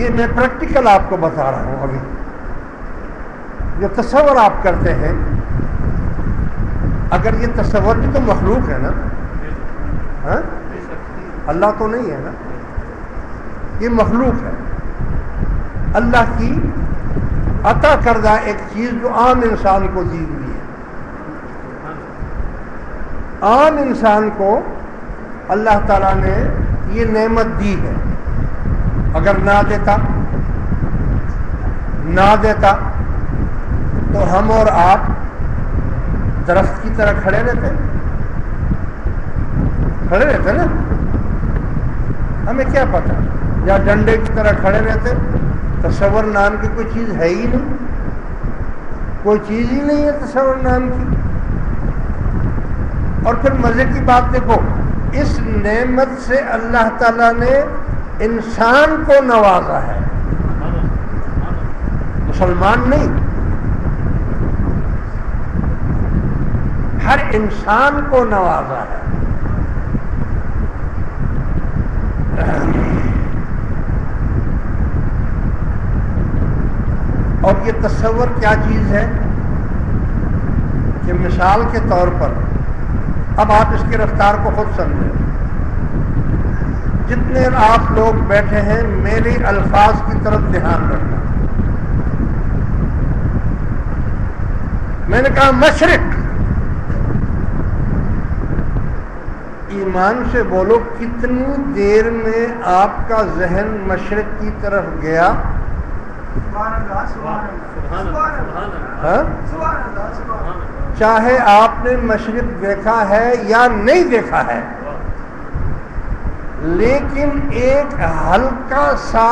یہ میں پریکٹیکل آپ کو بتا رہا ہوں. ابھی جو تصور آپ کرتے ہیں، اگر یہ تصور بھی تو مخلوق ہے نا، ہاں؟ اللہ تو نہیں ہے نا، یہ مخلوق ہے، اللہ کی عطا کردہ ایک چیز جو عام انسان کو دی ہوئی ہے. عام انسان کو اللہ تعالیٰ نے یہ نعمت دی ہے. اگر نہ دیتا تو ہم اور آپ درخت کی طرح کھڑے رہتے نا، ہمیں کیا پتا، یا ڈنڈے کی طرح کھڑے رہتے. تصور نام کی کوئی چیز ہے ہی نہیں، کوئی چیز ہی نہیں ہے تصور نام کی. اور پھر مزے کی بات دیکھو، اس نعمت سے اللہ تعالیٰ نے انسان کو نوازا ہے، مسلمان نہیں، ہر انسان کو نوازا ہے. اور یہ تصور کیا چیز ہے کہ مثال کے طور پر اب آپ اس کی رفتار کو خود سمجھیں. جتنے آپ لوگ بیٹھے ہیں میرے الفاظ کی طرف دھیان رکھنا. میں نے کہا مشرق، ایمان سے بولو کتنی دیر میں آپ کا ذہن مشرق کی طرف گیا؟ چاہے آپ نے مشرق دیکھا ہے یا نہیں دیکھا ہے، لیکن ایک ہلکا سا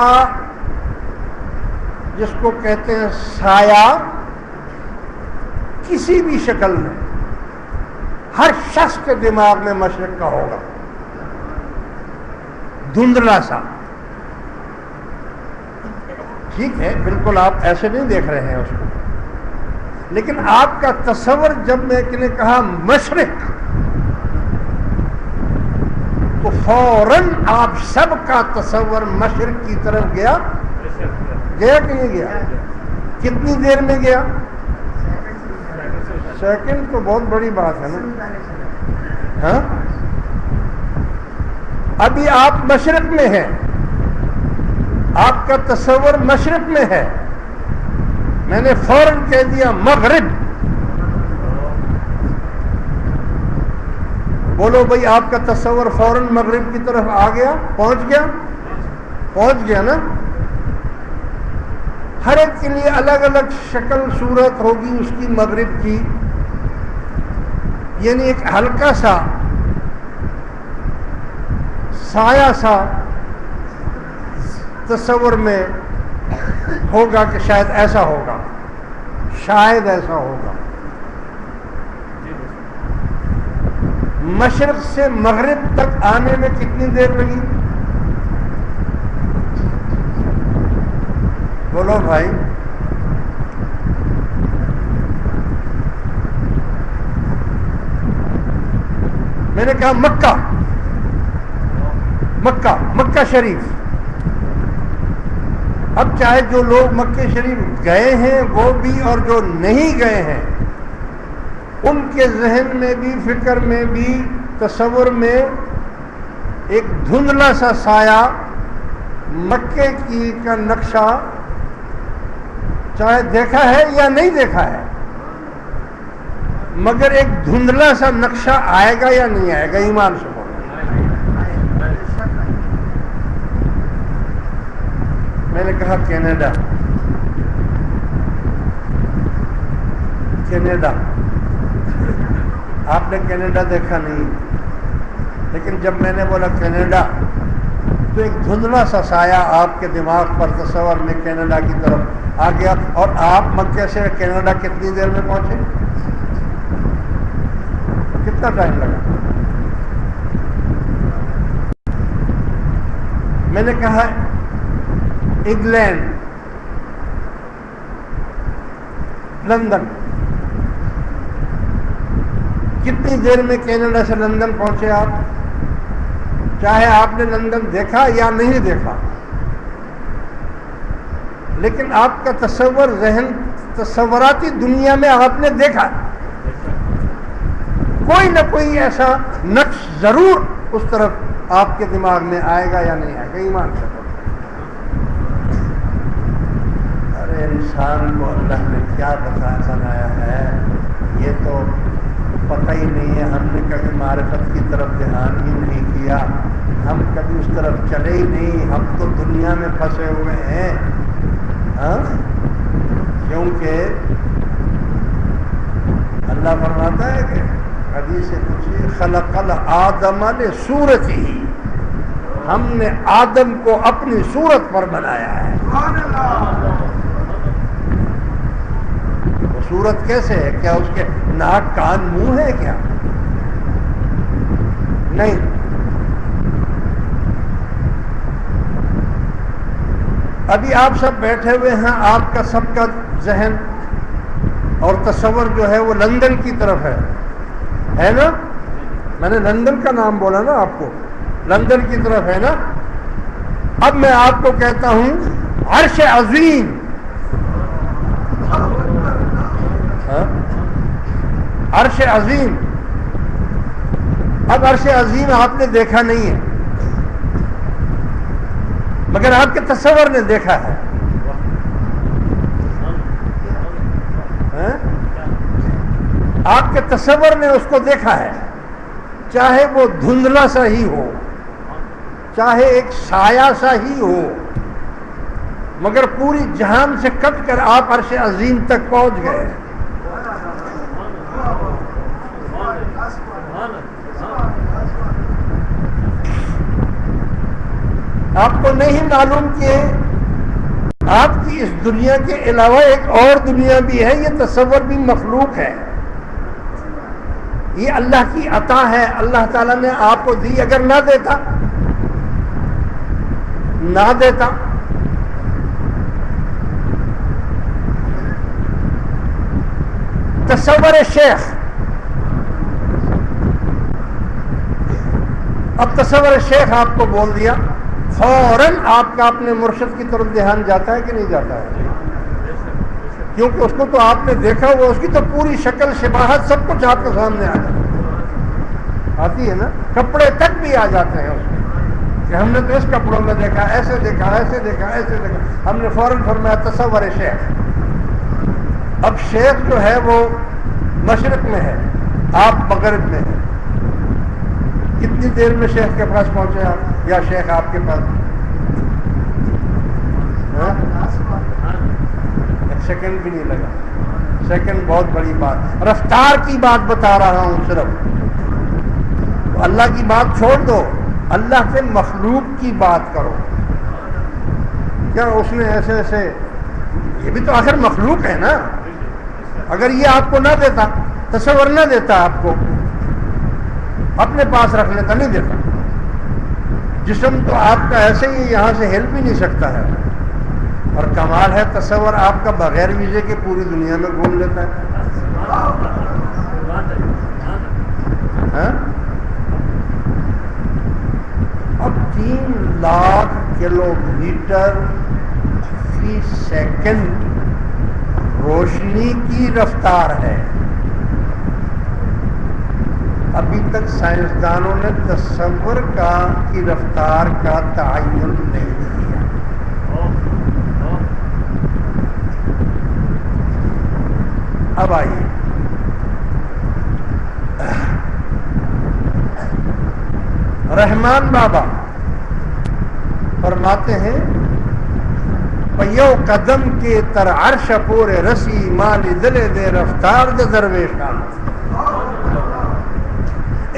جس کو کہتے ہیں سایہ، کسی بھی شکل میں ہر شخص کے دماغ میں مشرق کا ہوگا، دھندلا سا. ٹھیک ہے، بالکل آپ ایسے نہیں دیکھ رہے ہیں اس کو، لیکن آپ کا تصور جب میں نے کہا مشرق تو فوراً آپ سب کا تصور مشرق کی طرف گیا کہ نہیں گیا؟ کتنی دیر میں گیا؟ سیکنڈ تو بہت بڑی بات ہے نا. ہاں، ابھی آپ مشرق میں ہیں، آپ کا تصور مشرق میں ہے، میں نے فوراً کہہ دیا مغرب. بولو بھائی، آپ کا تصور فوراً مغرب کی طرف آ گیا، پہنچ گیا نا. ہر ایک کے لیے الگ الگ شکل صورت ہوگی اس کی مغرب کی، یعنی ایک ہلکا سا سایہ سا تصور میں ہوگا کہ شاید ایسا ہوگا، شاید ایسا ہوگا. مشرق سے مغرب تک آنے میں کتنی دیر لگی؟ بولو بھائی. میں نے کہا مکہ شریف. اب چاہے جو لوگ مکہ شریف گئے ہیں وہ بھی اور جو نہیں گئے ہیں، ان کے ذہن میں بھی، فکر میں بھی، تصور میں ایک دھندلا سا سایہ مکے کی کا نقشہ، چاہے دیکھا ہے یا نہیں دیکھا ہے، مگر ایک دھندلا سا نقشہ آئے گا یا نہیں آئے گا؟ ایمان سے بولو. میں نے کہا کینیڈا. آپ نے کینیڈا دیکھا نہیں، لیکن جب میں نے بولا کینیڈا تو ایک دھندلا سا سایہ آپ کے دماغ پر تصور میں کینیڈا کی طرف آ گیا. اور آپ مکے سے کینیڈا کتنی دیر میں پہنچے؟ کتنا ٹائم لگا؟ میں نے کہا انگلینڈ، لندن، کتنی دیر میں کینیڈا سے لندن پہنچے آپ؟ چاہے آپ نے لندن دیکھا یا نہیں دیکھا، لیکن آپ کا تصور ذہن تصوراتی دنیا میں آپ نے دیکھا کوئی نہ کوئی ایسا نقش ضرور اس طرف آپ کے دماغ میں آئے گا یا نہیں آئے گا. ایمان سے ارے انسان کو اللہ نے کیا بنایا ہے یہ تو پتہ ہی نہیں ہے. ہم نے کبھی معرفت کی طرف دھیان ہی نہیں کیا, ہم کبھی اس طرف چلے ہی نہیں. ہم تو دنیا میں پھنسے ہوئے ہیں. کیونکہ اللہ فرماتا ہے کہ حدیث قدسی خلق الآدم لصورتہ, ہم نے آدم کو اپنی صورت پر بنایا ہے. وہ صورت کیسے ہے؟ کیا اس کے ناک کان منہ ہے کیا؟ نہیں. ابھی آپ سب بیٹھے ہوئے ہیں, آپ کا سب کا ذہن اور تصور جو ہے وہ لندن کی طرف ہے نا؟ میں نے لندن کا نام بولا نا آپ کو, لندن کی طرف ہے نا. اب میں آپ کو کہتا ہوں عرش عظیم, عرش عظیم. اب عرش عظیم آپ نے دیکھا نہیں ہے مگر آپ کے تصور نے دیکھا ہے. آپ کے تصور نے اس کو دیکھا ہے, چاہے وہ دھندلا سا ہی ہو, چاہے ایک سایہ سا ہی ہو, مگر پوری جہان سے کٹ کر آپ عرش عظیم تک پہنچ گئے. آپ کو نہیں معلوم کہ آپ کی اس دنیا کے علاوہ ایک اور دنیا بھی ہے. یہ تصور بھی مخلوق ہے, یہ اللہ کی عطا ہے. اللہ تعالیٰ نے آپ کو دی, اگر نہ دیتا تصور شیخ. اب تصور شیخ آپ کو بول دیا, فوراً آپ کا اپنے مرشد کی طرف دھیان جاتا ہے کہ نہیں جاتا ہے؟ کیونکہ اس کو تو آپ نے دیکھا ہوا, اس کی تو پوری شکل شباہت سب کچھ آپ کے سامنے آتی ہے نا. کپڑے تک بھی آ جاتے ہیں اس میں کہ ہم نے تو اس کپڑوں میں دیکھا, ایسے دیکھا, ایسے دیکھا, ایسے دیکھا. ہم نے فوراً فرمایا تصور شیخ. اب شیخ جو ہے وہ مشرق میں ہے, آپ مغرب میں ہیں. کتنی دیر میں شیخ کے پاس پہنچے آپ, یا شیخ آپ کے پاس؟ ایک سیکنڈ بھی نہیں لگا. سیکنڈ بہت بڑی بات, رفتار کی بات بتا رہا ہوں صرف. اللہ کی بات چھوڑ دو, اللہ کے مخلوق کی بات کرو. کیا اس نے ایسے یہ بھی تو آخر مخلوق ہے نا. اگر یہ آپ کو نہ دیتا, تصور نہ دیتا, آپ کو اپنے پاس رکھ لیتا, نہیں دیتا. جسم تو آپ کا ایسے ہی یہاں سے ہل بھی نہیں سکتا ہے, اور کمال ہے تصور آپ کا بغیر ویزے کے پوری دنیا میں گھوم لیتا ہے. اب 3 لاکھ کلومیٹر فی سیکنڈ روشنی کی رفتار ہے. ابھی تک سائنسدانوں نے تصور کی رفتار کا تعین نہیں کیا. اب آئیے, رحمان بابا فرماتے ہیں پیو قدم کے تر عرش پورے رسی مالی دلے دے رفتار دے درویشان.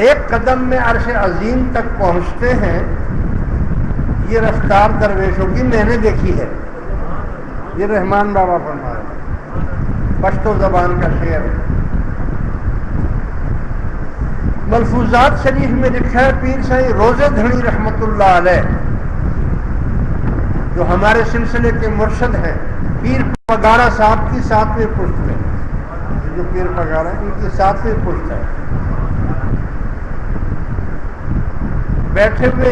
ایک قدم میں عرش عظیم تک پہنچتے ہیں, یہ رفتار درویشوں کی میں نے دیکھی ہے. یہ رحمان بابا فرما رہے ہیں, پشتو زبان کا شعر. ملفوظات شریف میں لکھا ہے پیر سائیں روزے دھڑی رحمت اللہ علیہ, جو ہمارے سلسلے کے مرشد ہیں, پیر پگارا صاحب کی 7ویں پشت میں. جو پیر پگارا ان کی 7ویں پشت ہے. بیٹھے ہوئے